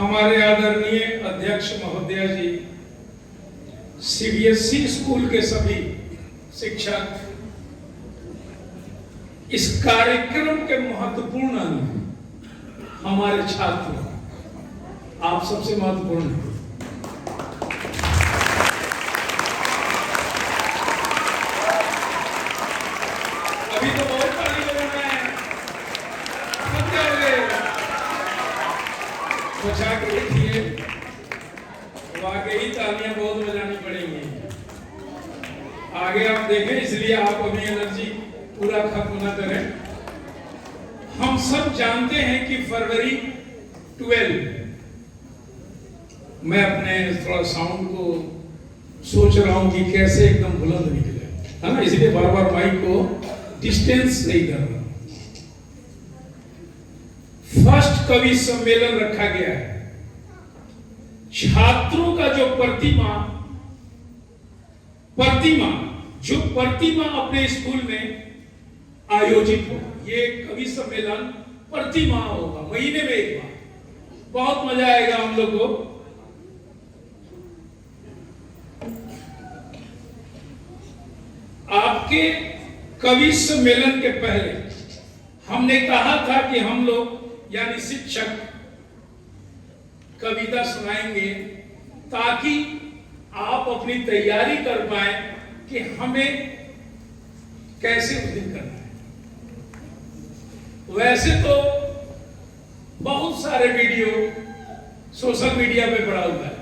हमारे आदरणीय अध्यक्ष महोदय जी, सीबीएसई स्कूल के सभी शिक्षक, इस कार्यक्रम के महत्वपूर्ण अंग हमारे छात्र, आप सबसे महत्वपूर्ण हैं। अभी तो बहुत ताली बजाना है, बचा के रखिए, वाकई तालियां बहुत बजानी पड़ेंगी। आगे आप देखें, इसलिए आप अभी एनर्जी पूरा खत्म न करें। हम सब जानते हैं कि फरवरी 12, मैं अपने थोड़ा साउंड को सोच रहा हूं कि कैसे एकदम बुलंद निकले, है ना, इसलिए बार बार माइक को डिस्टेंस नहीं कर रहा। फर्स्ट कवि सम्मेलन रखा गया है। छात्रों का जो प्रतिमा अपने स्कूल में आयोजित हो, ये कवि सम्मेलन प्रतिमा होगा, महीने में एक बार। बहुत मजा आएगा हम लोग को। आपके कवि सम्मेलन के पहले हमने कहा था कि हम लोग यानी शिक्षक कविता सुनाएंगे ताकि आप अपनी तैयारी कर पाए कि हमें कैसे उस दिन करना है। वैसे तो बहुत सारे वीडियो सोशल मीडिया पे पड़ा हुआ है,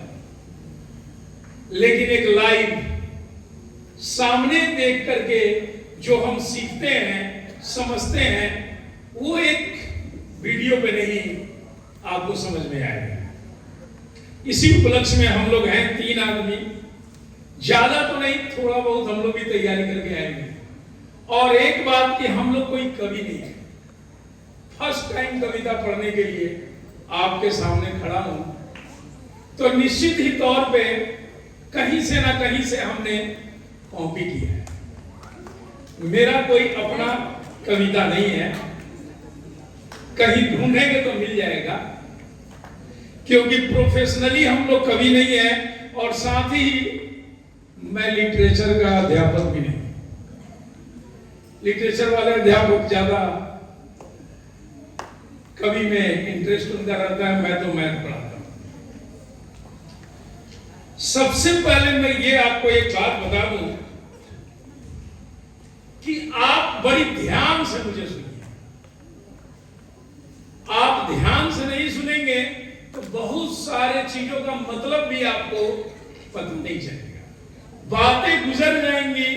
लेकिन एक लाइव सामने देख करके जो हम सीखते हैं, समझते हैं, वो एक वीडियो पे नहीं आपको समझ में आएगा। इसी उपलक्ष्य में हम लोग हैं 3 आदमी, ज्यादा तो नहीं, थोड़ा बहुत हम लोग भी तैयारी करके आएंगे। और एक बात कि हम लोग कोई कवि नहीं है, फर्स्ट टाइम कविता पढ़ने के लिए आपके सामने खड़ा हूं, तो निश्चित ही तौर पे कहीं से ना कहीं से हमने कॉपी किया है। मेरा कोई अपना कविता नहीं है, कहीं ढूंढेंगे तो मिल जाएगा, क्योंकि प्रोफेशनली हम लोग कवि नहीं है, और साथ ही मैं लिटरेचर का अध्यापक भी नहीं। लिटरेचर वाले अध्यापक ज्यादा कवि में इंटरेस्ट उनका रहता है, मैं तो मैथ पढ़ाता हूं। सबसे पहले मैं ये आपको एक बात बता दूं कि आप बड़ी ध्यान से मुझे सुनिए। आप ध्यान से नहीं सुनेंगे तो बहुत सारे चीजों का मतलब भी आपको पता नहीं चलेगा। बातें गुजर जाएंगी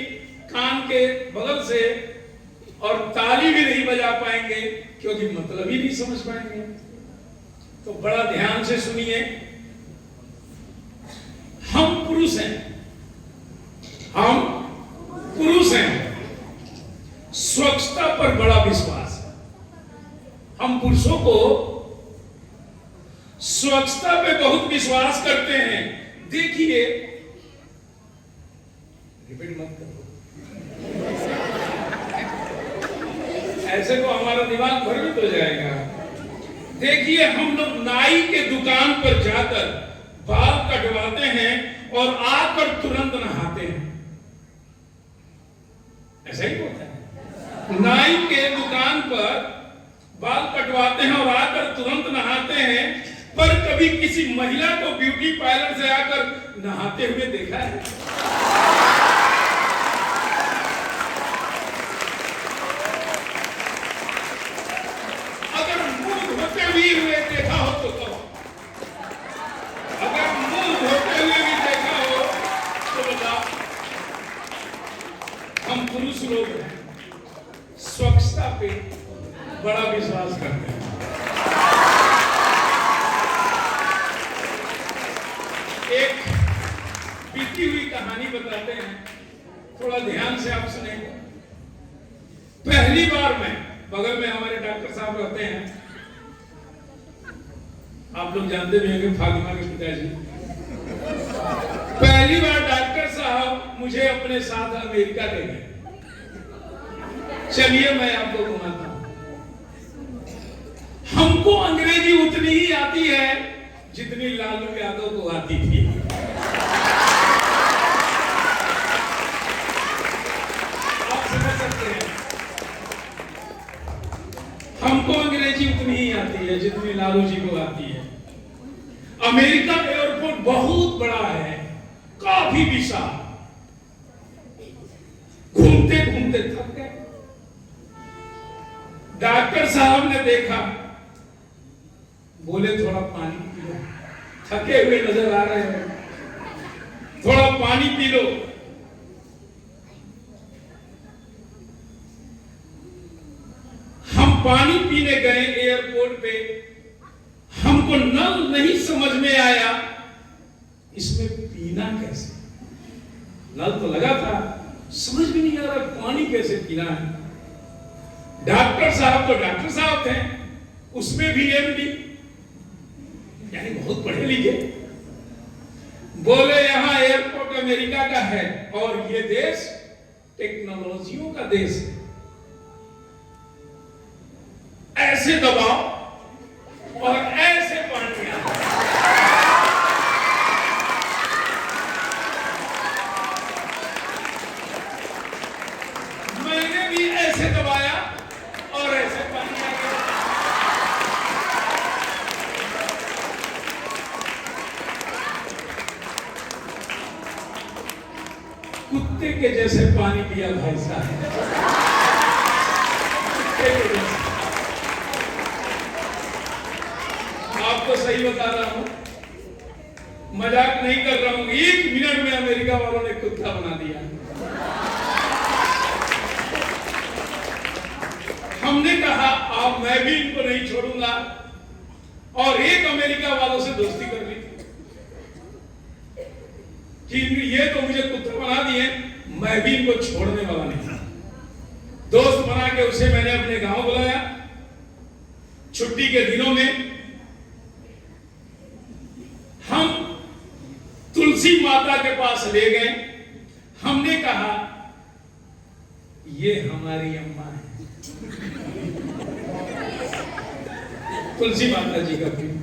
कान के बगल से, और ताली भी नहीं बजा पाएंगे क्योंकि मतलब ही नहीं समझ पाएंगे। तो बड़ा ध्यान से सुनिए। हम पुरुष हैं, स्वच्छता पर बड़ा विश्वास है। हम पुरुषों को स्वच्छता पे बहुत विश्वास करते हैं। देखिए, रिपीट मत करो, ऐसे तो हमारा दिमाग भ्रमित हो जाएगा। देखिए, हम लोग नाई के दुकान पर जाकर बाल कटवाते हैं और आकर तुरंत नहाते हैं। ऐसा ही होता है। नाई के दुकान पर बाल कटवाते हैं और आकर तुरंत नहाते हैं, पर कभी किसी महिला को ब्यूटी पार्लर से आकर नहाते हुए देखा है? अगर मुंह धोते हुए देखा हो तो कहो, अगर मुंह धोते हुए भी देखा हो तो बताओ। हम पुरुष लोग हैं, स्वच्छता पे बड़ा विश्वास करते हैं। एक बीती हुई कहानी बताते हैं, थोड़ा ध्यान से आप सुने। पहली बार मैं, बगल में हमारे डॉक्टर साहब रहते हैं, आप लोग जानते भी होंगे, फातिमा के पिताजी। पहली बार डॉक्टर साहब मुझे अपने साथ अमेरिका ले गए। चलिए मैं आपको घुमाता हूं। हमको अंग्रेजी उतनी ही आती है जितनी लालू यादव को आती थी। आप समझ सकते हैं, हमको अंग्रेजी उतनी ही आती है जितनी लालू जी को आती है। अमेरिका एयरपोर्ट बहुत बड़ा है, काफी विशाल। घूमते घूमते थक गए। डॉक्टर साहब ने देखा, बोले थोड़ा पानी पी लो, थके हुए नजर आ रहे हो, थोड़ा पानी पी लो। हम पानी पीने गए एयरपोर्ट पे, हमको नल नहीं समझ में आया इसमें पीना कैसे। नल तो लगा था, समझ में नहीं आ रहा पानी कैसे पीना है। डॉक्टर साहब तो डॉक्टर साहब थे, उसमें भी एमडी, यानी बहुत पढ़े लिखे। बोले यहां एयरपोर्ट अमेरिका का है और ये देश टेक्नोलॉजियों का देश है, ऐसे दबाओ और ऐसे पानी आता है। मैंने भी ऐसे दबाया और ऐसे पानी आ गया। कुत्ते के जैसे पानी पिया भाई साहब, कुत्ते के जैसे। आपको सही बता रहा हूं, मजाक नहीं कर रहा हूं। 1 मिनट में अमेरिका वालों ने कुत्ता बना दिया। हमने कहा अब मैं भी इनको नहीं छोड़ूंगा, और एक अमेरिका वालों से दोस्ती कर ली कि ये तो मुझे कुत्ता बना दिए, मैं भी इनको छोड़ने वाला नहीं था। दोस्त बना के उसे मैंने अपने गांव बुलाया। छुट्टी के दिनों में हम तुलसी माता के पास ले गए। हमने कहा ये हमारी अम्मा है, तुलसी माता जी का प्रिय।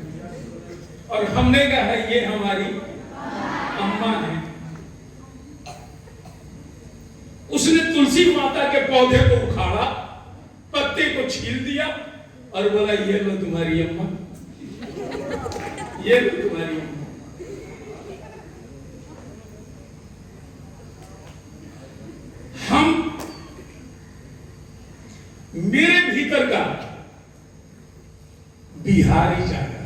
और हमने कहा ये हमारी अम्मा है। उसने तुलसी माता के पौधे को उखाड़ा, पत्ते को छील दिया और बोला ये लो तुम्हारी अम्मा, ये लो तुम्हारी अम्मा। हम मेरे भीतर का बिहारी जागा,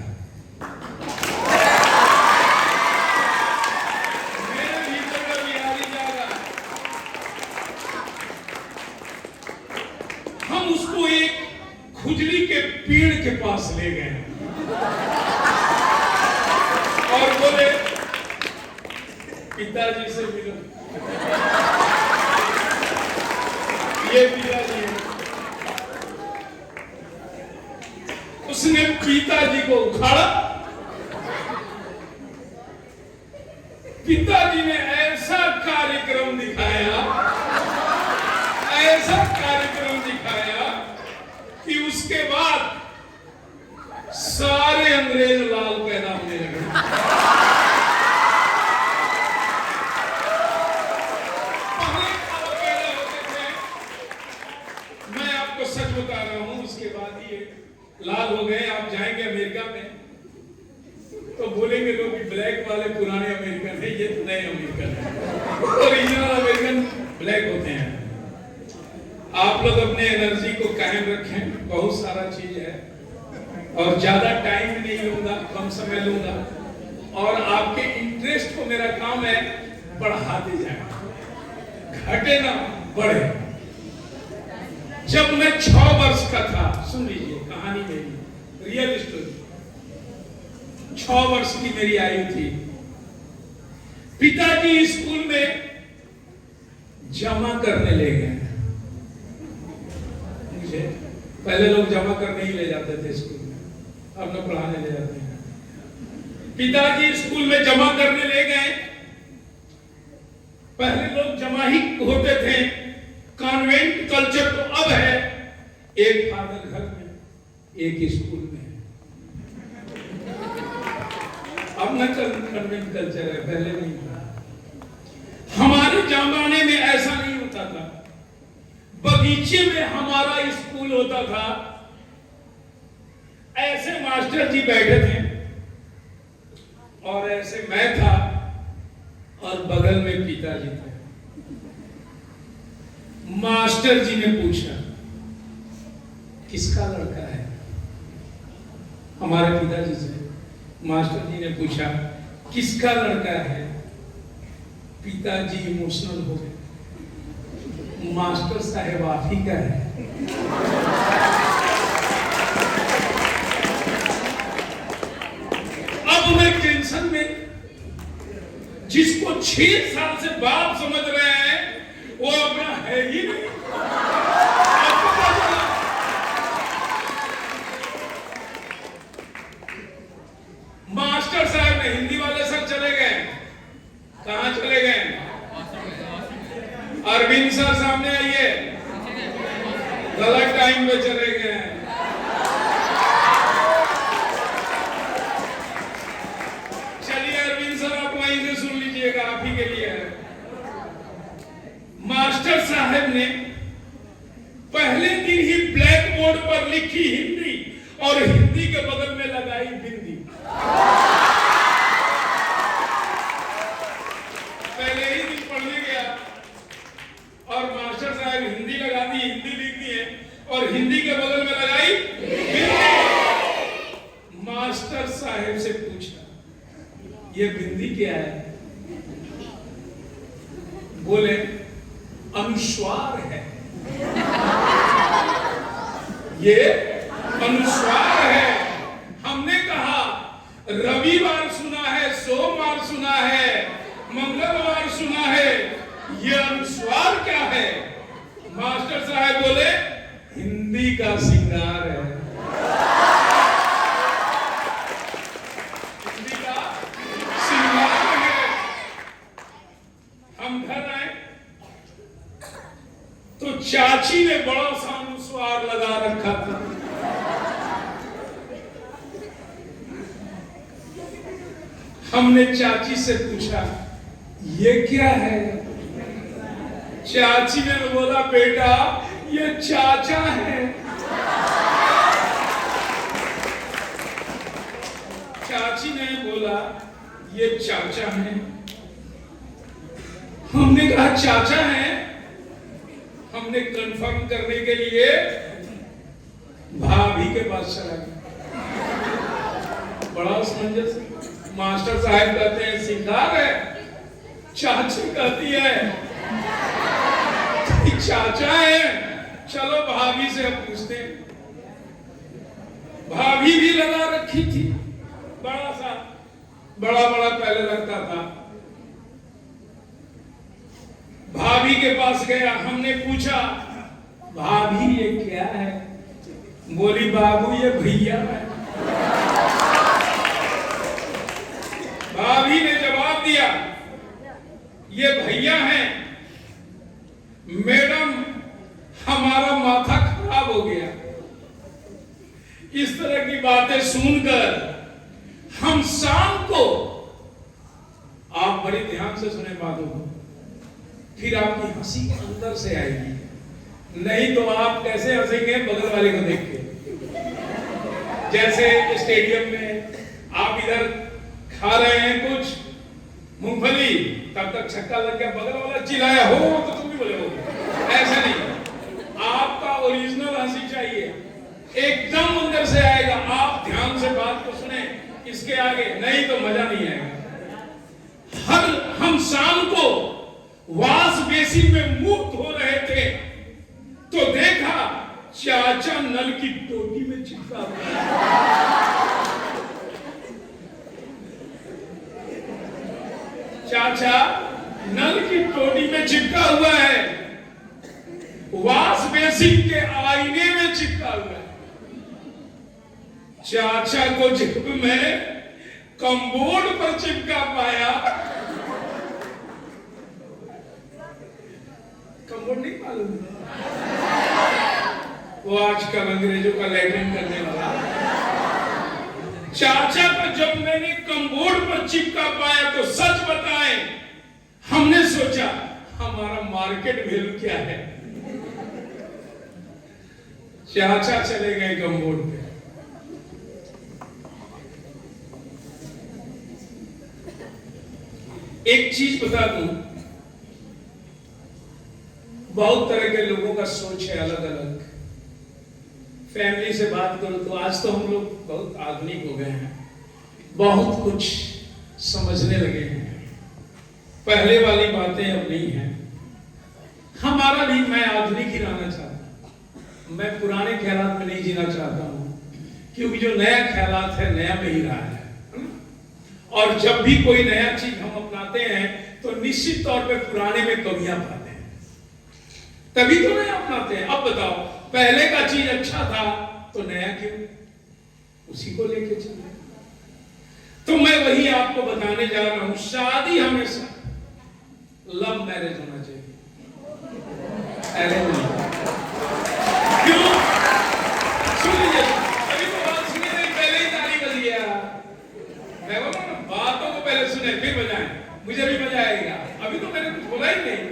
मेरे भीतर का बिहारी जागा। हम उसको एक खुजली के पेड़ के पास ले गए और बोले पिताजी से मिलो। ये पिताजी है। उसने पिताजी को उखाड़ा। पिताजी ने ऐसा कार्यक्रम दिखाया, ऐसा कार्यक्रम दिखाया कि उसके बाद सारे अंग्रेज लाल पैदा होने लगे। पैदा होते थे, मैं आपको सच बता रहा हूं, उसके बाद ही लाल हो गए। आप जाएंगे अमेरिका में तो बोलेंगे लोग कि ब्लैक वाले पुराने अमेरिकन है, ये तो नए अमेरिकन है। ओरिजिनल अमेरिकन ब्लैक होते हैं। आप लोग अपने एनर्जी को कायम रखें, बहुत सारा चीज है और ज्यादा टाइम नहीं लूंगा, कम समय लूंगा और आपके इंटरेस्ट को मेरा काम है बढ़ाते जाए, घटे ना बढ़े। जब मैं 6 वर्ष का था, सुन लीजिए कहानी मेरी, रियल स्टोरी। 6 वर्ष की मेरी आयु थी। पिताजी स्कूल में जमा करने ले गए मुझे। पहले लोग जमा करने ही ले जाते थे स्कूल में, अब न पढ़ाने ले जाते हैं। पिताजी स्कूल में जमा करने ले गए। पहले लोग जमा ही होते थे, कॉन्वेंट कल्चर तो अब है, एक फादर घर में एक स्कूल में। अब न कन्वेंट कल्चर है, पहले नहीं था। हमारे जमाने में ऐसा नहीं होता था। बगीचे में हमारा स्कूल होता था, ऐसे मास्टर जी बैठे थे और ऐसे मैं था और बगल में पिताजी थे। मास्टर जी ने पूछा किसका लड़का है, हमारे पिताजी से। मास्टर जी ने पूछा किसका लड़का है, पिताजी इमोशनल हो गए। मास्टर साहब आप ही का है। अब मैं टेंशन में, जिसको 6 साल से बाप समझ रहे हैं वो अपना है ही नहीं। मास्टर साहब ने, हिंदी वाले सर चले गए, कहां चले गए? अरविंद सर सामने आइए, गलत टाइम पे चले गए। चलिए अरविंद सर आप वहीं से सुन लीजिएगा, आप ही के लिए है। मास्टर साहब ने पहले दिन ही ब्लैक बोर्ड पर लिखी हिंदी और हिंदी के बगल में लगाई बिंदी। पहले ही दिन पढ़ने गया और मास्टर साहब हिंदी लगा दी, हिंदी लिख दी है और हिंदी के बगल में लगाई बिंदी। मास्टर साहब से पूछा ये बिंदी क्या है? बोले अनुस्वार है। ये अनुस्वार है। हमने कहा रविवार सुना है, सोमवार सुना है, मंगलवार सुना है, ये अनुस्वार क्या है? मास्टर साहब बोले हिंदी का श्रृंगार है। हिंदी का श्रृंगार है। हम घर आए तो चाची ने बड़ा सा अनुस्वार लगा रखा था। हमने चाची से पूछा ये क्या है? चाची ने बोला बेटा ये चाचा है। चाची ने बोला ये चाचा है। हमने कहा चाचा है। हमने कंफर्म करने के लिए भाभी के पास चला गया। बड़ा समंजस। मास्टर साहब कहते हैं श्रृंगार है, चाची कहती है चाचा है। चलो भाभी से अब पूछते हैं। भाभी भी लगा रखी थी, बड़ा पहले लगता था। भाभी के पास गया, हमने पूछा भाभी ये क्या है? बोली बाबू ये भैया है। भाभी ने जवाब दिया ये भैया हैं। मैडम हमारा माथा खराब हो गया। इस तरह की बातें सुनकर हम शाम को, आप बड़ी ध्यान से सुने बातों को, फिर आपकी हंसी अंदर से आएगी, नहीं तो आप कैसे हंसेंगे? बगल वाले को देख के। जैसे स्टेडियम में आप इधर खा रहे हैं कुछ मूंगफली, तब तक छक्का लग गया, बगल वाला चिल्लाया हो तो तुम भी बोले हो। ऐसा नहीं, आपका ओरिजिनल हंसी चाहिए, एकदम अंदर से आएगा। आप ध्यान से बात को सुने, इसके आगे नहीं तो मजा नहीं आएगा। हम शाम को वाश बेसिन में मुक्त हो रहे थे तो देखा चाचा नल की टोटी में चिपका हुआ। चाचा नल की टोटी में चिपका हुआ है, वाश बेसिन के आईने में चिपका हुआ है। चाचा को जब मैं कमबोर्ड पर चिपका पाया, कमबोर्ड नहीं मालूम, वो आजकल अंग्रेजों का लैट्रिन करने वाला, चाचा का जब मैंने कमबोर्ड पर चिपका पाया तो सच बताएं, हमने सोचा हमारा मार्केट वैल्यू क्या है। चाचा चले गए कमबोर्ड पे। एक चीज बता दूं, बहुत तरह के लोगों का सोच है अलग अलग। फैमिली से बात करो तो आज तो हम लोग बहुत आधुनिक हो गए हैं, बहुत कुछ समझने लगे हैं, पहले वाली बातें अब नहीं है। हमारा भी, मैं आधुनिक ही रहना चाहता हूं, मैं पुराने ख्यालात में नहीं जीना चाहता हूं, क्योंकि जो नया ख्यालात है नया में ही रहा है। और जब भी कोई नया चीज हम अपनाते हैं तो निश्चित तौर पे पुराने में कमियां पाते हैं, तभी तो नया अपनाते हैं। अब बताओ, पहले का चीज अच्छा था तो नया क्यों, उसी को लेके चले। तो मैं वही आपको बताने जा रहा हूं, शादी हमेशा लव मैरिज होना चाहिए, अरेंज नहीं। क्यों? सुन लीजिए, अभी तो बात सुनी नहीं, पहले ही ताली बज गया। मैं बोला ना, बातों को पहले सुने फिर बजाएं, मुझे भी मजा आएगा। अभी तो मैंने कुछ बोला ही नहीं,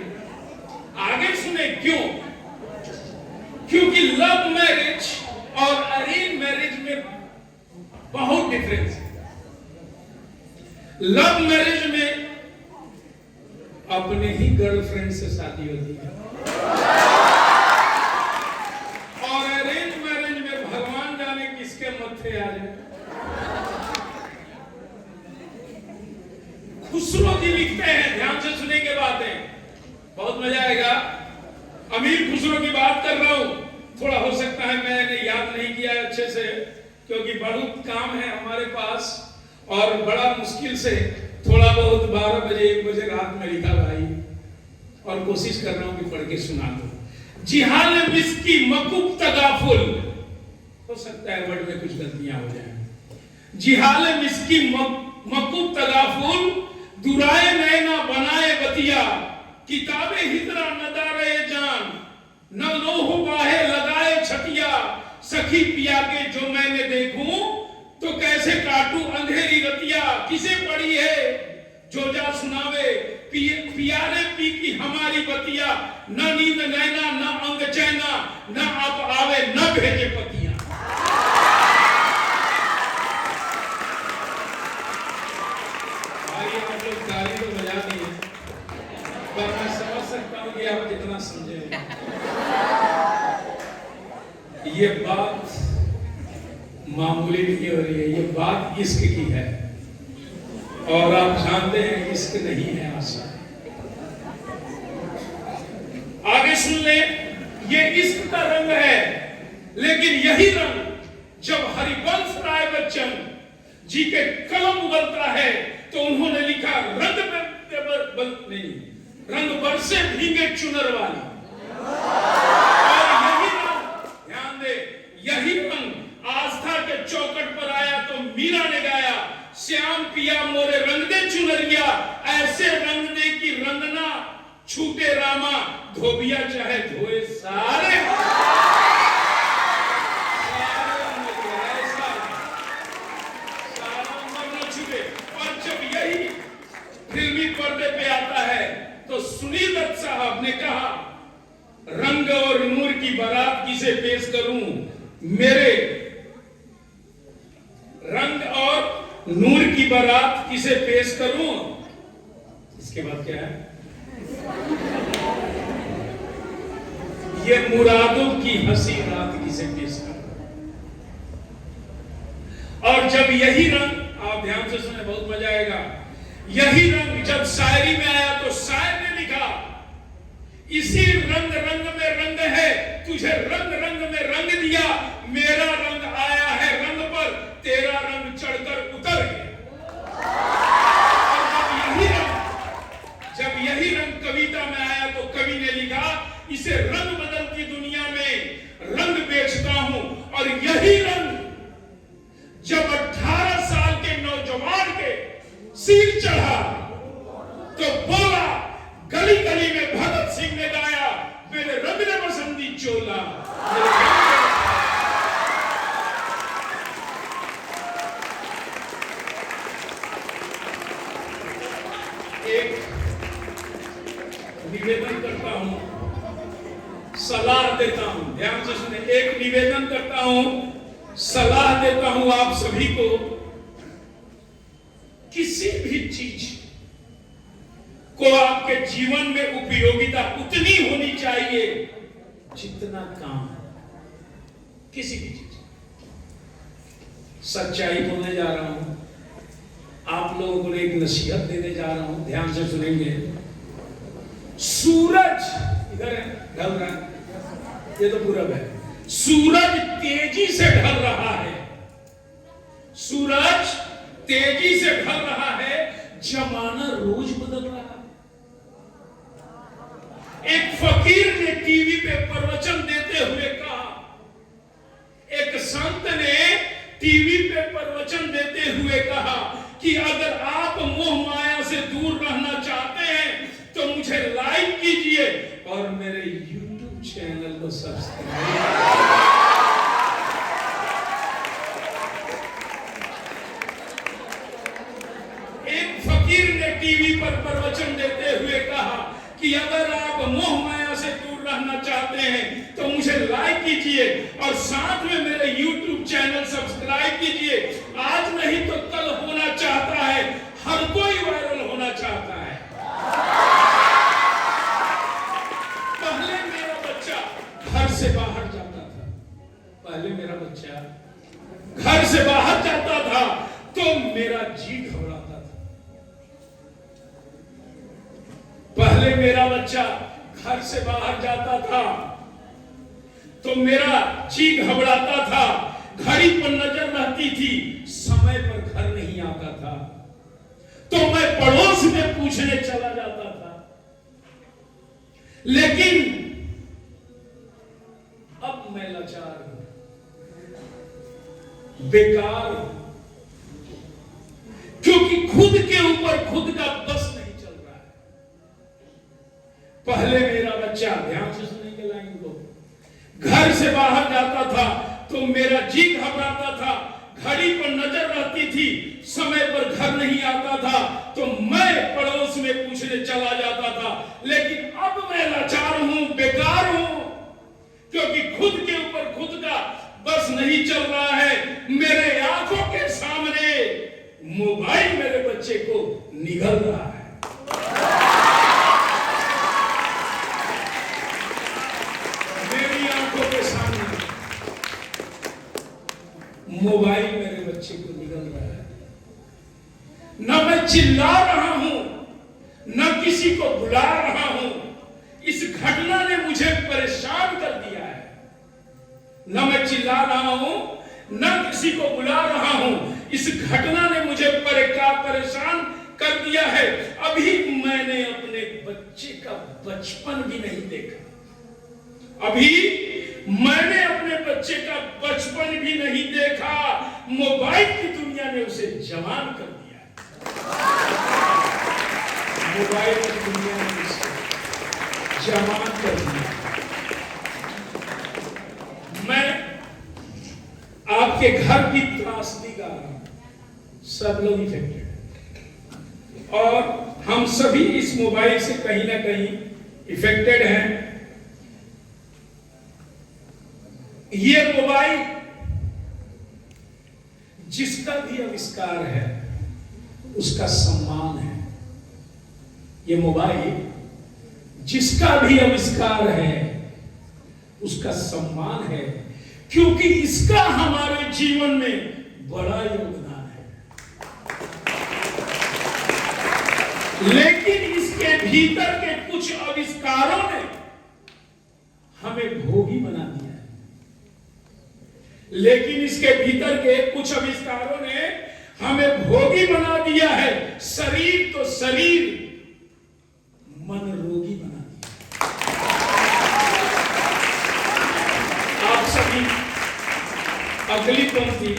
आगे सुने। क्यों? क्योंकि लव मैरिज और अरेंज मैरिज में बहुत डिफरेंस है। लव मैरिज में अपने ही गर्लफ्रेंड से शादी होती है, और अरेंज मैरिज में भगवान जाने किसके मत्थे आ जाए। खुसरो जी लिखते हैं, ध्यान से सुनेंगे बातें, बहुत मजा आएगा। अमीर खुसरो की बात कर रहा हूं, थोड़ा हो सकता है मैंने याद नहीं किया अच्छे से, क्योंकि बहुत काम है हमारे पास और बड़ा मुश्किल से थोड़ा बहुत 12 बजे 1 बजे रात में लिखा भाई, और कोशिश कर रहा हूं कि पढ़ के सुना दो। जिहाल मिस्की मकुब तगाफुल, हो सकता है वर्ड में कुछ गलतियां हो जाए। जिहाल मिस्की मकुब तगाफुल, दुराए नैना बनाए बतिया, किताबे हिजरा नदारे जान, न लोह बाहे लगाए छतिया, सखी पिया के जो मैंने देखूं तो कैसे काटूं अंधेरी रतिया। किसे पड़ी है जो जा सुनावे, पियारे पी की हमारी बतिया, न नींद नैना न अंग चैना, न आप आवे न भेजे पतिया। भाई आप लोग ताली तो बजा दिए, पर मैं समझ सकता हूं कि आप कितना समझे। ये बात मामूली नहीं हो रही है, ये बात इश्क की है, और आप जानते हैं इश्क नहीं है आशा। आगे सुन ले, ये इश्क का रंग है, लेकिन यही रंग जब हरिवंश राय बच्चन जी के कलम उगलता है तो उन्होंने लिखा, रंग बरसे भीगे चुनर वाली। और यही रंग, ध्यान दे, यही रंग आस्था के चौकट पर आया तो मीरा ने गाया, श्याम पिया मोरे रंग दे चुनरिया, ऐसे रंग दे कि रंगना छूटे रामा, धोबिया चाहे धोए सारे छूटे। और जब यही फिल्मी पर्दे पे आता है तो सुनील दत्त साहब ने कहा, रंग और नूर की बारात किसे पेश करूं, मेरे रंग और नूर की बारात किसे पेश करूं। इसके बाद क्या है, ये मुरादों की हंसी रात किसे पेश करूं। और जब यही रंग, आप ध्यान से सुने बहुत मजा आएगा, यही रंग जब शायरी में आया तो शायर ने लिखा, इसी रंग रंग में रंग है, तुझे रंग रंग में रंग दिया, मेरा रंग आया है रंग पर, तेरा रंग चढ़कर उतर गया। जब यही रंग कविता में आया तो कवि ने लिखा, इसे रंग बदलती दुनिया में रंग बेचता हूं। और यही रंग जब 18 साल के नौजवान के सिर चढ़ा तो बोला, गली गली में भगत सिंह ने गाया, मेरे रंग ने बसंती चोला। निवेदन करता हूं, सलाह देता हूं, ध्यान से सुने, एक निवेदन करता हूं, सलाह देता हूं आप सभी को, किसी भी चीज को आपके जीवन में उपयोगिता उतनी होनी चाहिए जितना काम, किसी भी चीज। सच्चाई बोलने जा रहा हूं, आप लोगों को एक नसीहत देने जा रहा हूं, ध्यान से सुनेंगे। सूरज इधर है, ढल रहा है, ये तो पूरब है। सूरज तेजी से ढल रहा है, सूरज तेजी से ढल रहा है, जमाना रोज बदल रहा है। एक फकीर ने टीवी पे प्रवचन देते हुए कहा, एक संत ने टीवी पे प्रवचन देते हुए कहा कि अगर आप मोह माया से दूर रहना चाहते हैं तो मुझे लाइक कीजिए और मेरे YouTube चैनल को सब्सक्राइब। एक फकीर ने टीवी पर प्रवचन देते हुए कहा कि अगर आप मोह माया से दूर रहना चाहते हैं तो मुझे लाइक कीजिए और साथ में मेरे YouTube चैनल सब्सक्राइब कीजिए। आज नहीं तो कल होना चाहता है, हर कोई वायरल होना चाहता है। पहले मेरा बच्चा घर से बाहर जाता था, पहले मेरा बच्चा घर से बाहर जाता था तो मेरा जी घबराता था। पहले मेरा बच्चा घर से बाहर जाता था तो मेरा जी घबराता था, घड़ी पर नजर रहती थी, समय पर घर नहीं आता था तो मैं पड़ोस में पूछने चला जाता था। लेकिन अब मैं लाचार हूं, बेकार हूं, क्योंकि खुद के ऊपर खुद का बस नहीं चल रहा है। पहले मेरा बच्चा, ध्यान से सुनेंगे लाइन को, घर से बाहर जाता था तो मेरा जी घबराता था, घड़ी पर नजर रहती थी, समय पर घर नहीं आता था तो मैं पड़ोस में पूछने चला जाता था। लेकिन अब मैं लाचार हूं, बेकार हूं, क्योंकि खुद के ऊपर खुद का बस नहीं चल रहा है। मेरे आंखों के सामने मोबाइल मेरे बच्चे को निगल रहा है। मेरी आंखों के सामने मोबाइल मेरे बच्चे को निगल रहा है। न मैं चिल्ला रहा हूं, न किसी को बुला रहा हूं, इस घटना ने मुझे परेशान कर दिया है। न मैं चिल्ला रहा हूं, न किसी को बुला रहा हूं, इस घटना ने मुझे परेशान कर दिया है। अभी मैंने अपने बच्चे का बचपन भी नहीं देखा, अभी मैंने अपने बच्चे का बचपन भी नहीं देखा, मोबाइल की दुनिया ने उसे जवान कर दिया। मोबाइल की दुनिया ने उसे जवान कर दिया। मैं आपके घर की त्रासदी गा रहा हूं, सब लोग इफेक्टेड हैं और हम सभी इस मोबाइल से कहीं ना कहीं इफेक्टेड हैं। ये मोबाइल जिसका भी आविष्कार है उसका सम्मान है। ये मोबाइल जिसका भी आविष्कार है उसका सम्मान है, क्योंकि इसका हमारे जीवन में बड़ा योगदान है। लेकिन इसके भीतर के कुछ आविष्कारों ने हमें भोगी बना दिया है। लेकिन इसके भीतर के कुछ आविष्कारों ने हमें भोगी बना दिया है। शरीर तो शरीर, मन रोगी बना दिया। आप सभी अगली पंक्ति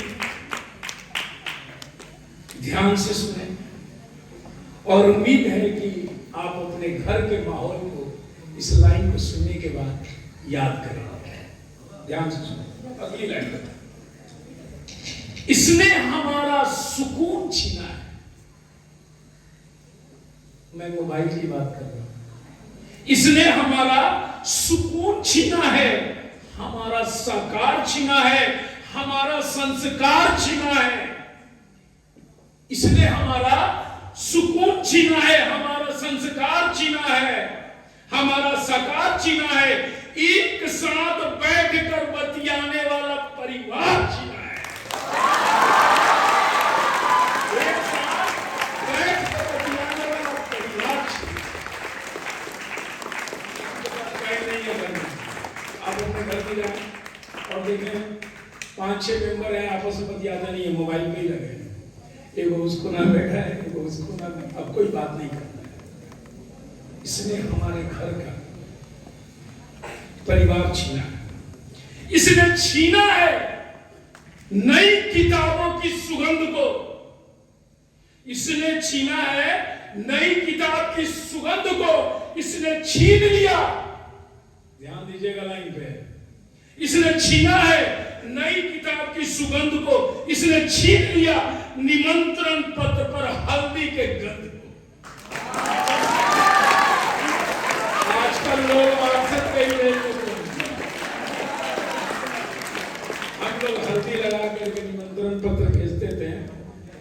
ध्यान से सुने और उम्मीद है कि आप अपने घर के माहौल को इस लाइन को सुनने के बाद याद करें। ध्यान से सुने अगली लाइन। इसने हमारा सुकून छीना है। मैं मोबाइल की बात कर रहा हूं। इसने हमारा सुकून छीना है, हमारा साकार छीना है, हमारा संस्कार छीना है। इसने हमारा सुकून छीना है, हमारा संस्कार छीना है, हमारा साकार छीना है, एक साथ बैठकर बतियाने वाला परिवार छीना है। एक साथ बैठकर बतियाने वाला परिवार छीना है। आप अपने घर में जाए और देखें 5-6 मेंबर हैं, आपस में बतियाते नहीं है, मोबाइल में ही लगे हैं। एगो उसको ना बैठा है, एगो उसको ना, अब कोई बात नहीं करता है। इसने हमारे घर का परिवार छीना है। इसने छीना है नई किताबों की सुगंध को। इसने छीना है नई किताब की सुगंध को। इसने छीन लिया, ध्यान दीजिएगा लाइन पे, इसने छीना है नई किताब की सुगंध को। इसने छीन लिया निमंत्रण पत्र पर हल्दी के गंध को। आजकल लोग वाट्सएप पे ही हम लोग हल्दी लगा करके निमंत्रण पत्र भेजते थे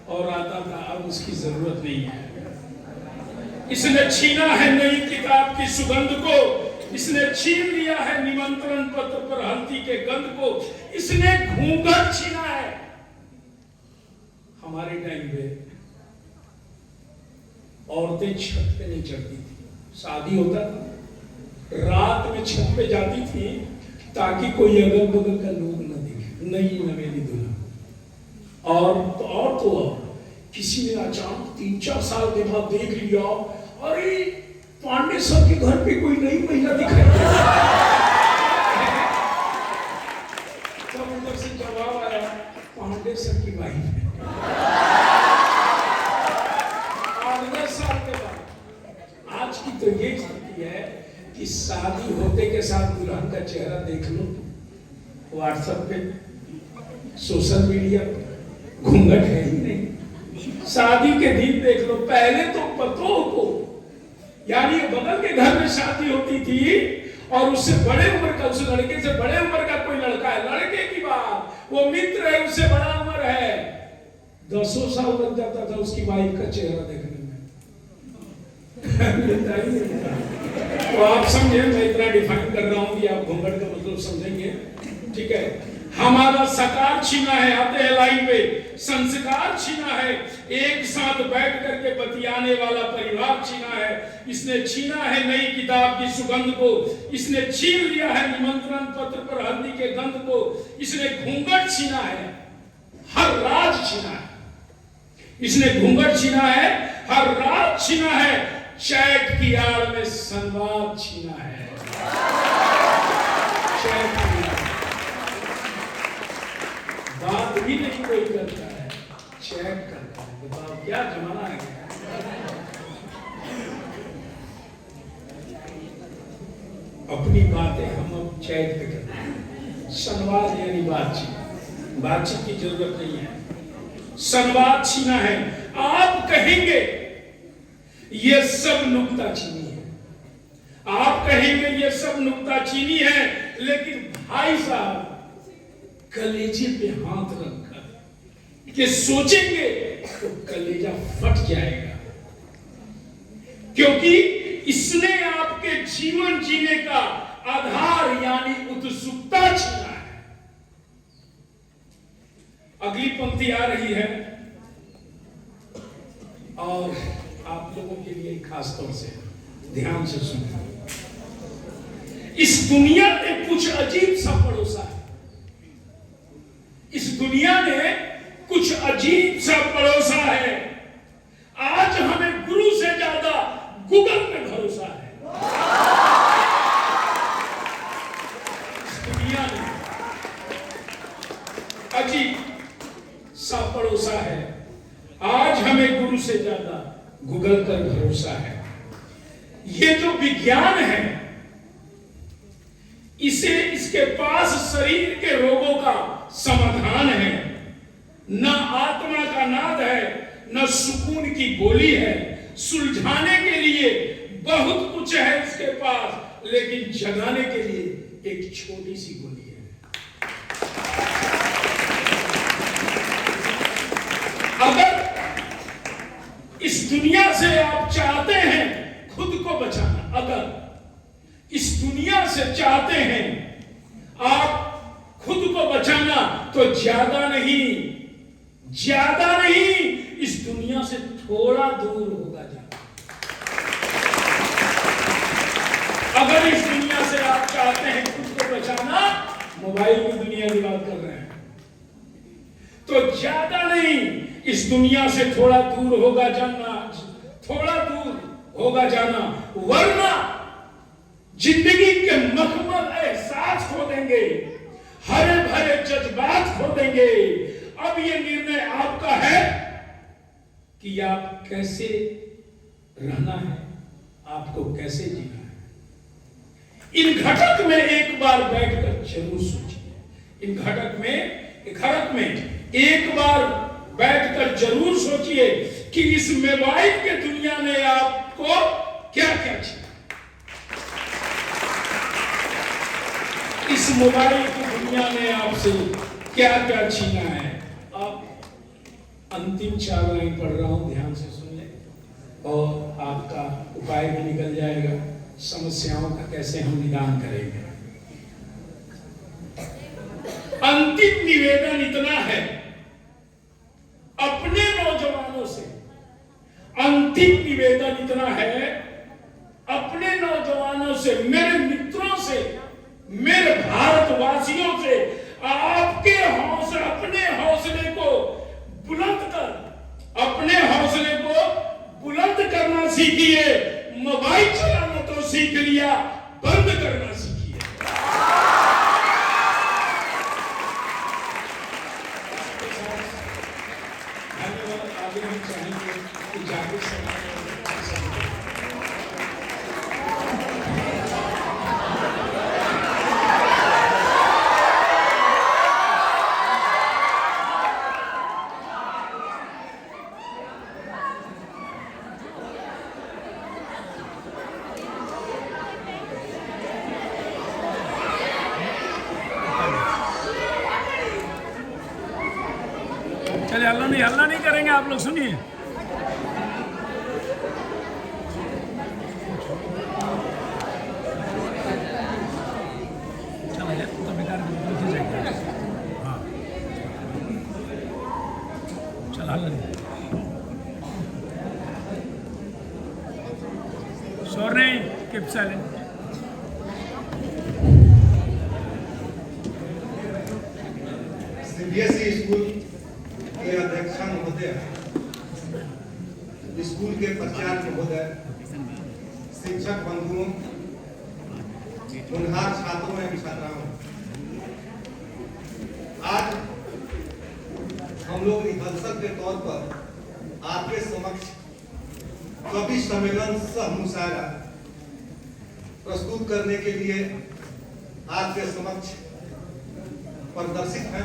और आता था, अब उसकी जरूरत नहीं है। इसने छीना है नई किताब की सुगंध को। इसने छीन लिया है निमंत्रण पत्र पर हल्दी के गंध को। इसने घूंघट छीना है। हमारे टाइम पे औरतें छत पे नहीं चढ़ती थी। शादी होता था, रात में छत पे जाती थी ताकि कोई अगल बगल का लोग न देखे, नई नवेली दुल्हन। और किसी ने अचानक 3-4 साल के बाद देख लिया, अरे पांडे सर के घर पे कोई नई महिला दिखाई दे। तब उधर से जवाब आया, पांडे सर की वाइफ है। 8-10 साल के बाद आज की तो ये स्थिति है कि शादी होते के साथ दुल्हन का चेहरा देख लो व्हाट्सएप पे, सोशल मीडिया पे, घूंघट है ही नहीं। शादी के दिन देख लो, पहले तो पतों को, यानी बगल के घर में शादी होती थी और उससे बड़े उम्र का, उस लड़के से बड़े उम्र का कोई लड़का है, लड़के की बात, वो मित्र है, उससे बड़ा उम्र है, 10 साल लग जाता था उसकी वाइफ का चेहरा देखने में। तो आप समझे, मैं इतना डिफाइन कर रहा हूं कि आप घूंघट का मतलब समझेंगे, ठीक है। हमारा साकार छीना है, आते हैं लाइन पे, संस्कार छीना है, एक साथ बैठ करके बतियाने वाला परिवार छीना है। इसने छीना है नई किताब की सुगंध को। इसने छीन लिया है निमंत्रण पत्र पर हल्दी के गंध को। इसने घूंघट छीना है, हर राज छीना है। इसने घूंघट छीना है, हर राज छीना है, चैट की आड़ में संवाद छीना है। चैट की बात भी नहीं कोई करता है, चैट करता है। बताओ क्या जमाना है। अपनी बातें हम अब चैट पे करते हैं। संवाद यानी बातचीत, बातचीत की जरूरत नहीं है, संवाद छीना है। आप कहेंगे ये सब नुक्ताचीनी है, आप कहेंगे ये सब नुक्ताचीनी है, लेकिन भाई साहब कलेजे पे हाथ रखकर कि सोचेंगे तो कलेजा फट जाएगा, क्योंकि इसने आपके जीवन जीने का आधार यानी उत्सुकता छीना है। अगली पंक्ति आ रही है और आप लोगों के लिए खास तौर से ध्यान से सुनिए। इस दुनिया ने कुछ अजीब सा पड़ोसा है। इस दुनिया ने कुछ अजीब सा पड़ोसा है। आज हमें गुरु से ज्यादा गूगल पे भरोसा है। इस दुनिया ने अजीब सा पड़ोसा है। आज हमें गुरु से ज्यादा गूगल पर भरोसा है। ये जो विज्ञान है, इसे, इसके पास शरीर के रोगों का समाधान है, न आत्मा का नाद है, न सुकून की गोली है। सुलझाने के लिए बहुत कुछ है उसके पास, लेकिन जगाने के लिए एक छोटी सी गोली है। अगर इस दुनिया से आप चाहते हैं खुद को बचाना, अगर इस दुनिया से चाहते हैं आप खुद को बचाना, तो ज्यादा नहीं इस दुनिया से थोड़ा दूर होगा जाना। अगर इस दुनिया से आप चाहते हैं खुद को बचाना, मोबाइल की दुनिया की बात कर रहे हैं, तो ज्यादा नहीं इस दुनिया से थोड़ा दूर होगा जाना, वरना जिंदगी के मखमल एहसास खो देंगे, हरे भरे जज्बात खो देंगे। अब यह निर्णय आपका है कि आप कैसे रहना है, आपको कैसे जीना है। इन घटक में एक बार बैठकर जरूर सोचिए। इन घटक में एक बार बैठकर जरूर सोचिए कि इस मोबाइल के दुनिया ने आपको क्या क्या छीना। इस मोबाइल की दुनिया ने आपसे क्या क्या छीना है। आप अंतिम 4 लाइन पढ़ रहा हूं, ध्यान से सुन ले और आपका उपाय भी निकल जाएगा। समस्याओं का कैसे हम निदान करेंगे। अंतिम निवेदन इतना है अपने नौजवानों से, अंतिम निवेदन इतना है अपने नौजवानों से, मेरे मित्रों से, मेरे भारतवासियों से, आपके हौसले, अपने हौसले को बुलंद करना सीखिए। मोबाइल चलाना तो सीख लिया, बंद करना सीखिए। धन्यवाद। आगे हम चाहेंगे कि जागरूक समाज चलिए हल्ला नहीं करेंगे, आप लोग सुनिए। तो बेकार हाँ चल हल्ला नहीं, शोर नहीं, कीप साइलेंट। सीबीएसई स्कूल के अध्यक्ष महोदय, स्कूल के प्राचार्य महोदय, शिक्षक बंधुओं, होनहार छात्रों एवं छात्राओं, आज हम लोग रिहर्सल के तौर पर आपके समक्ष कवि सम्मेलन सह मुशायरा प्रस्तुत करने के लिए आपके समक्ष प्रदर्शित है।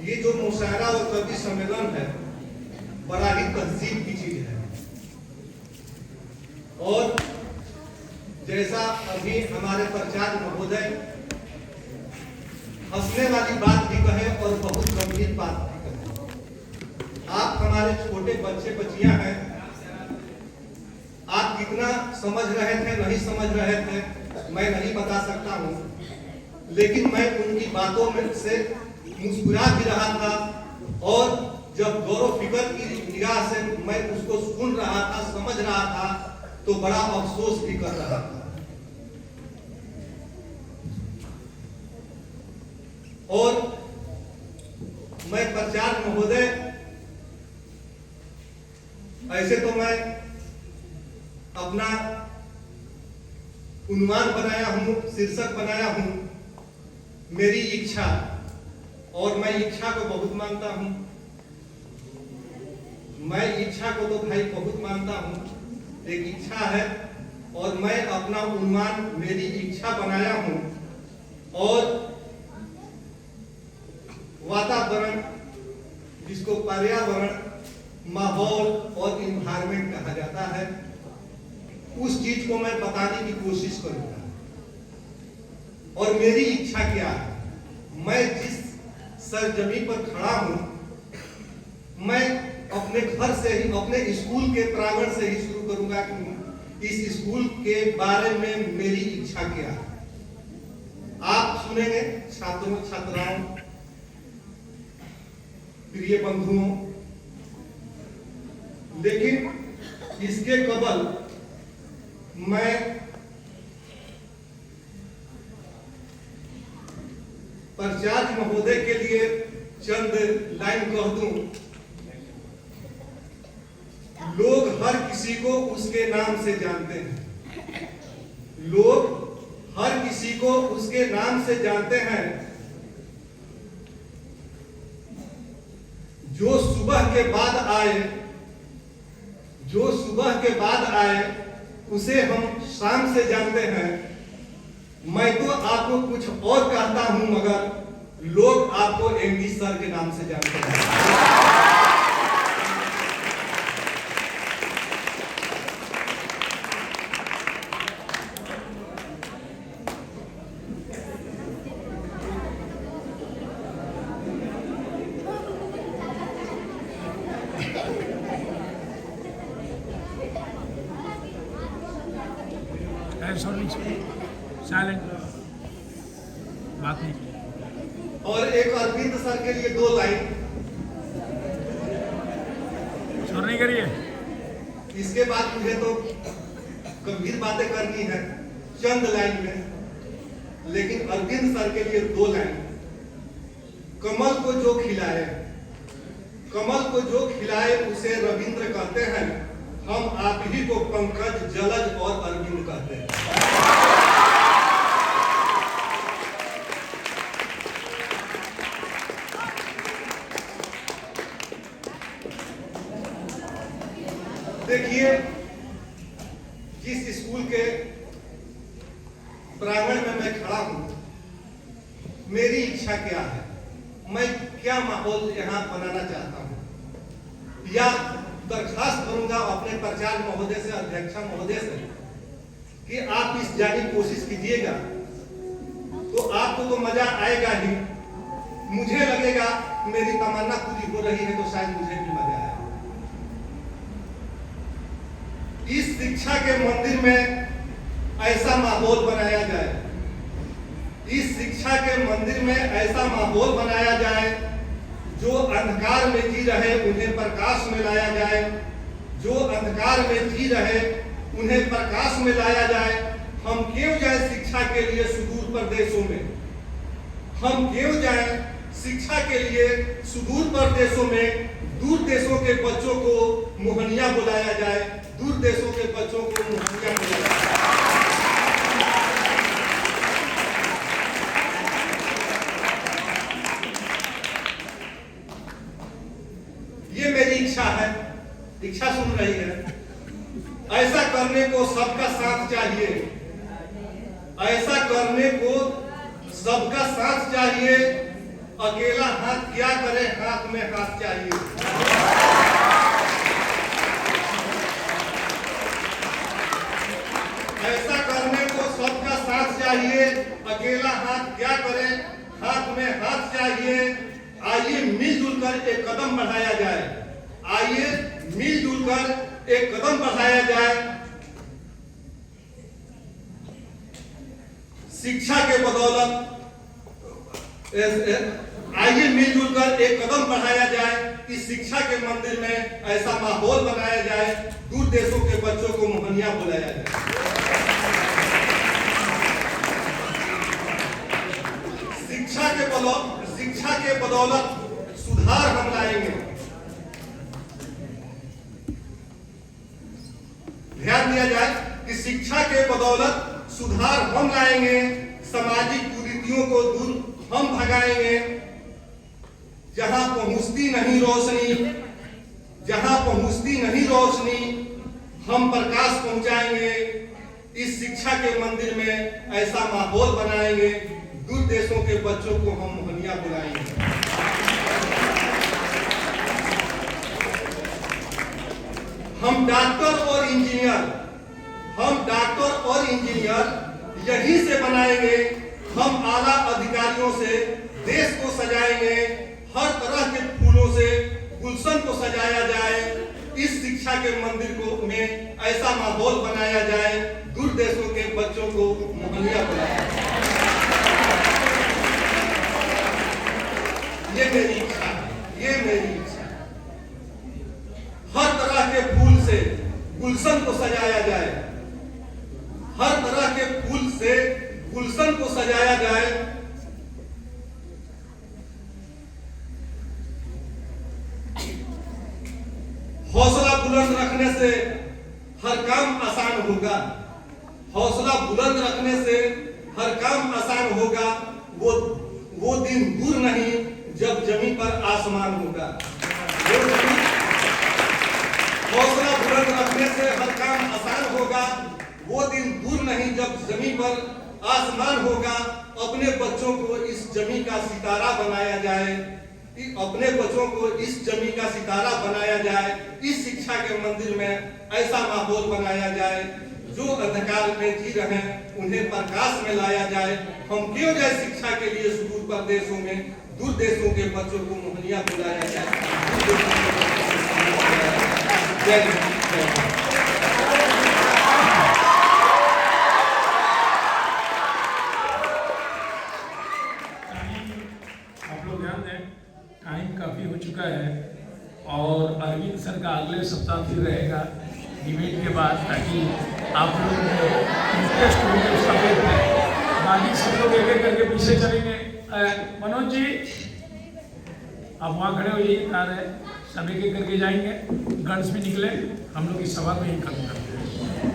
ये जो मुशायरा और कवि सम्मेलन है बड़ा ही तहजीब की चीज है, और जैसा अभी हमारे प्राचार्य महोदय हंसने वाली बात भी कहे और बहुत गंभीर बात भी कहे। आप हमारे छोटे बच्चे बच्चियां हैं, आप कितना समझ रहे थे नहीं समझ रहे थे मैं नहीं बता सकता हूं, लेकिन मैं उनकी बातों में से मुस्कुरा भी रहा था, और जब गौरव फिकर की निगाह से मैं उसको सुन रहा था, समझ रहा था, तो बड़ा अफसोस भी कर रहा था। और मैं प्राचार्य महोदय, ऐसे तो मैं अपना उन्वान बनाया हूं, शीर्षक बनाया हूं, मेरी इच्छा, और मैं इच्छा को बहुत मानता हूं। मैं इच्छा को तो भाई बहुत मानता हूं, एक इच्छा है, और मैं अपना उन्वान मेरी इच्छा बनाया हूं। और वातावरण, जिसको पर्यावरण माहौल और इन्वायरमेंट कहा जाता है, उस चीज को मैं बताने की कोशिश करूंगा। और मेरी इच्छा क्या है, मैं जिस सरजमी पर खड़ा हूं, मैं अपने घर से ही, अपने स्कूल के प्रांगण से ही शुरू करूंगा कि इस स्कूल के बारे में मेरी इच्छा क्या है। आप सुनेंगे छात्रों, छात्राओं, प्रिय बंधुओं, लेकिन इसके कबल मैं प्राचार्य महोदय के लिए चंद लाइन कह दूं। लोग हर किसी को उसके नाम से जानते हैं, लोग हर किसी को उसके नाम से जानते हैं। जो सुबह के बाद आए, जो सुबह के बाद आए, उसे हम शाम से जानते हैं। मैं तो आपको कुछ और कहता हूं, मगर लोग आपको एमडी सर के नाम से जानते हैं। साइलेंट, बात नहीं। और एक अरविंद सर के लिए 2 लाइन। शोर नहीं करिए। इसके बाद मुझे तो गंभीर बातें करनी है चंद लाइन में, लेकिन अरविंद सर के लिए 2 लाइन। कमल को जो खिलाए, कमल को जो खिलाए उसे रविंद्र कहते हैं। हम आप ही को पंकज, जलज और अरविंद कहते हैं। देखिए, जिस स्कूल के प्रांगण में मैं खड़ा हूं, मेरी इच्छा क्या है, मैं क्या माहौल यहां बनाना चाहता हूं, या दरखास्त करूंगा अपने प्राचार्य महोदय से, अध्यक्षा महोदय से, कि आप इस जानी कोशिश कीजिएगा, तो आपको तो मजा आएगा ही, मुझे लगेगा मेरी तमन्ना पूरी हो रही है, तो शायद मुझे भी मजा आएगा। इस शिक्षा के मंदिर में ऐसा माहौल बनाया जाए, इस शिक्षा के मंदिर में ऐसा माहौल बनाया जाए, जो अंधकार में जी रहे उन्हें प्रकाश में लाया जाए, जो अंधकार में जी रहे उन्हें प्रकाश में लाया जाए। हम क्यों जाए शिक्षा के लिए सुदूर प्रदेशों में, हम क्यों जाए शिक्षा के लिए सुदूर प्रदेशों में, दूर देशों के बच्चों को मोहनिया बुलाया जाए, दूर देशों के बच्चों को मोहनिया बुलाया जाए। ये मेरी इच्छा है, इच्छा सुन रही है। ऐसा करने को सबका साथ चाहिए, ऐसा करने को सबका साथ चाहिए। अकेला हाथ क्या करे, हाथ में हाथ चाहिए। ऐसा करने को सबका साथ चाहिए, अकेला हाथ क्या करे, हाथ में हाथ चाहिए। आइए मिलजुल कर एक कदम बढ़ाया जाए, आइए मिलजुल कर एक कदम बढ़ाया जाए। शिक्षा के बदौलत आइए मिलजुल कर एक कदम बढ़ाया जाए। इस शिक्षा के मंदिर में ऐसा माहौल बनाया जाए, दूर देशों के बच्चों को मोहनिया बुलाया जाए। शिक्षा के बदौलत सुधार हम लाएंगे। ध्यान दिया जाए कि शिक्षा के बदौलत सुधार हम लाएंगे, सामाजिक कुरीतियों को दूर हम भगाएंगे। जहां पहुंचती नहीं रोशनी, जहां पहुंचती नहीं रोशनी, हम प्रकाश पहुंचाएंगे। इस शिक्षा के मंदिर में ऐसा माहौल बनाएंगे, दूर देशों के बच्चों को हम मोहनिया बुलाएंगे। डॉक्टर और इंजीनियर यही से बनाएंगे। हम आला अधिकारियों से देश को सजाएंगे। हर तरह के फूलों से गुलशन को सजाया जाए। इस शिक्षा के मंदिर को में ऐसा माहौल बनाया जाए, दूर देशों के बच्चों को मोहल्ला बुलाया जाए। ये मेरी इच्छा है, ये मेरी इच्छा है। हर तरह के फूल से गुलशन को सजाया जाए। हर तरह के फूल से गुलशन को सजाया जाए। हौसला बुलंद रखने से हर काम आसान होगा। हौसला बुलंद रखने से हर काम आसान होगा। वो दिन दूर नहीं जब जमीन पर आसमान होगा। हौसला बुलंद रखने से हर काम आसान होगा। वो दिन दूर नहीं जब जमीन पर आसमान होगा। अपने बच्चों को इस जमीन का सितारा बनाया जाए। अपने बच्चों को इस जमीन का सितारा बनाया जाए। इस शिक्षा के मंदिर में ऐसा माहौल बनाया जाए, जो अंधकार में जी रहे हैं उन्हें प्रकाश में लाया जाए। हम क्यों जाए शिक्षा के लिए सुदूर प्रदेशों में, दूर देशों के बच्चों को मोहल्ला बुलाया जाए। जय हिंद। आप लोग ध्यान दें, टाइम काफ़ी हो चुका है और अरविंद सर का अगले सप्ताह फिर रहेगा डिबेट के बाद, ताकि आप लोग इंटरेस्ट होंगे उस सब्जेक्ट में। बाकी सब लोग एक एक करके पीछे चलेंगे। मनोज जी आप वहाँ खड़े हो जाइए, आ रहे सब एक एक करके जाएंगे। गर्ल्स भी निकले, हम लोग इस सभा को ही खत्म करते हैं।